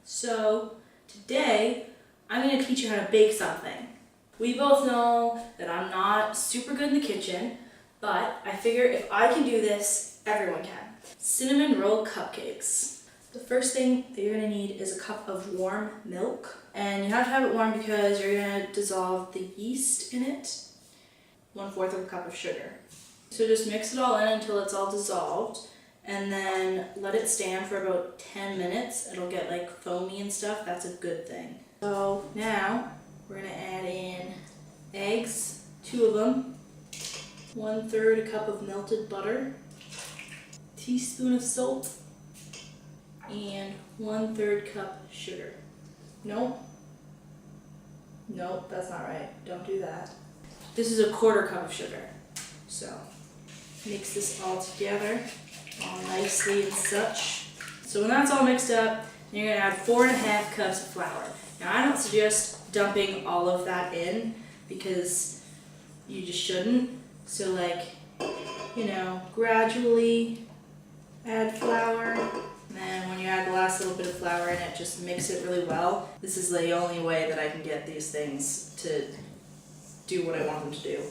So today I'm going to teach you how to bake something. We both know that I'm not super good in the kitchen, but I figure if I can do this, everyone can. Cinnamon roll cupcakes. The first thing that you're going to need is a cup of warm milk. And you have to have it warm because you're going to dissolve the yeast in it. 1/4 of a cup of sugar. So just mix it all in until it's all dissolved, and then let it stand for about 10 minutes. It'll get like foamy and stuff. That's a good thing. So now we're gonna add in eggs, 2 of them, 1/3 a cup of melted butter, teaspoon of salt, and 1/3 cup sugar. Nope, that's not right. Don't do that. This is a 1/4 cup of sugar. So mix this all together, all nicely and such. So when that's all mixed up, you're gonna add 4.5 cups of flour. Now I don't suggest dumping all of that in because you just shouldn't. So gradually add flour. And then when you add the last little bit of flour in it, just mix it really well. This is the only way that I can get these things to do what I want them to do.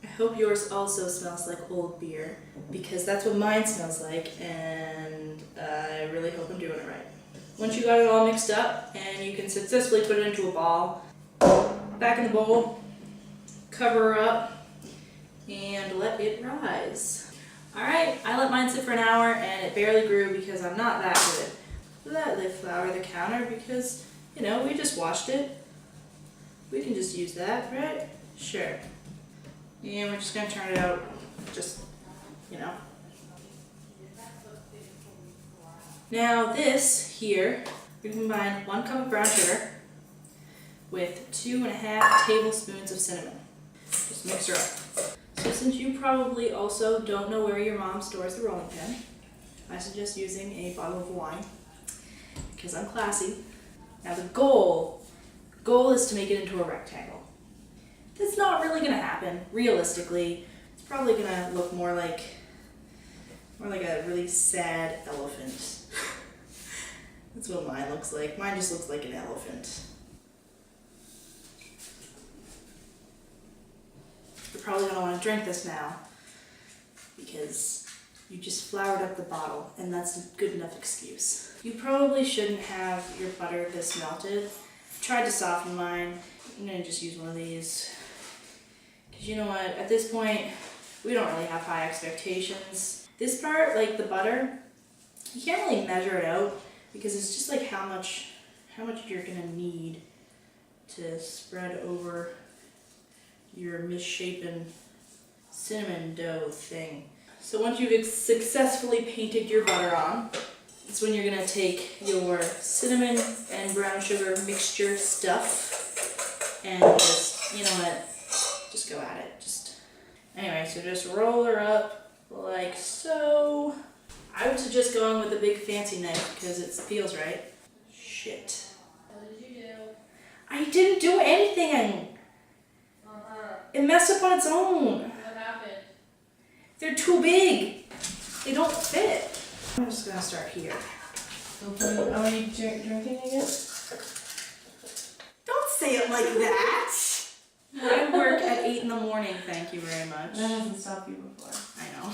I hope yours also smells like old beer, because that's what mine smells like, and I really hope I'm doing it right. Once you got it all mixed up and you can successfully put it into a ball, back in the bowl, cover her up, and let it rise. Alright, I let mine sit for an hour and it barely grew because I'm not that good. Let the flour the counter because, we just washed it. We can just use that, right? Sure. And we're just going to turn it out, Now this here, we combine 1 cup of brown sugar with 2.5 tablespoons of cinnamon. Just mix her up. So since you probably also don't know where your mom stores the rolling pin, I suggest using a bottle of wine because I'm classy. Now the goal is to make it into a rectangle. That's not really going to happen, realistically. It's probably going to look more like a really sad elephant. That's what mine looks like. Mine just looks like an elephant. You're probably going to want to drink this now because you just floured up the bottle, and that's a good enough excuse. You probably shouldn't have your butter this melted. I tried to soften mine. I'm going to just use one of these. Because you know what, at this point, we don't really have high expectations. This part, like the butter, you can't really measure it out because it's just like how much you're going to need to spread over your misshapen cinnamon dough thing. So once you've successfully painted your butter on, it's when you're going to take your cinnamon and brown sugar mixture stuff and just, just go at it. Anyway, so just roll her up like so. I would suggest going with a big fancy knife because it feels right. Shit. What did you do? I didn't do anything. It messed up on its own. What happened? They're too big. They don't fit. I'm just gonna start here. Are you drinking again? Don't say it like that. I work at 8 in the morning, thank you very much. That hasn't stopped you before. I know.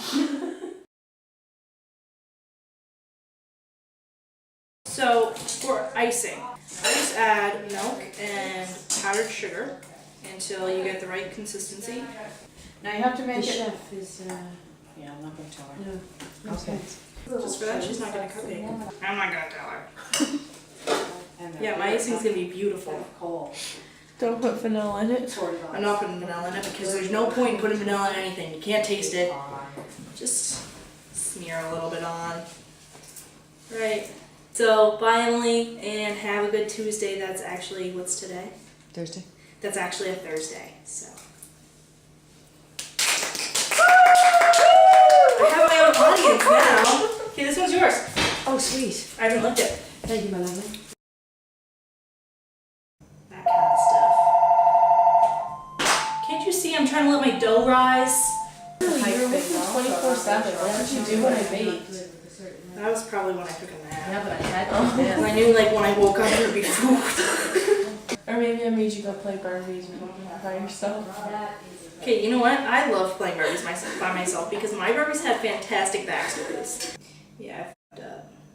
So, for icing, I just add milk and powdered sugar until you get the right consistency. Now you have to make The it... chef is, yeah, I'm not going to tell her. No. Okay. Just for that, she's not going to cupcake. I'm not going to tell her. Yeah, my icing's going to be beautiful. Don't put vanilla in it. I'm not putting vanilla in it because there's no point in putting vanilla in anything. You can't taste it. Just smear a little bit on. Right. So finally, and have a good Tuesday. That's actually, what's today? Thursday. That's actually a Thursday, so. I have my own audience now. Okay, this one's yours. Oh, sweet. I haven't looked at it. Thank you, my lovely. That kind of stuff. Can't you see I'm trying to let my dough rise? You're making 24/7. What did you do when I baked? That was probably when I took a nap. Yeah, but I had to. Because I knew like when I woke up there would be food. Or maybe I made you go play Barbies by yourself. Okay, you know what? I love playing Barbies by myself because my Barbies have fantastic backstories. Yeah,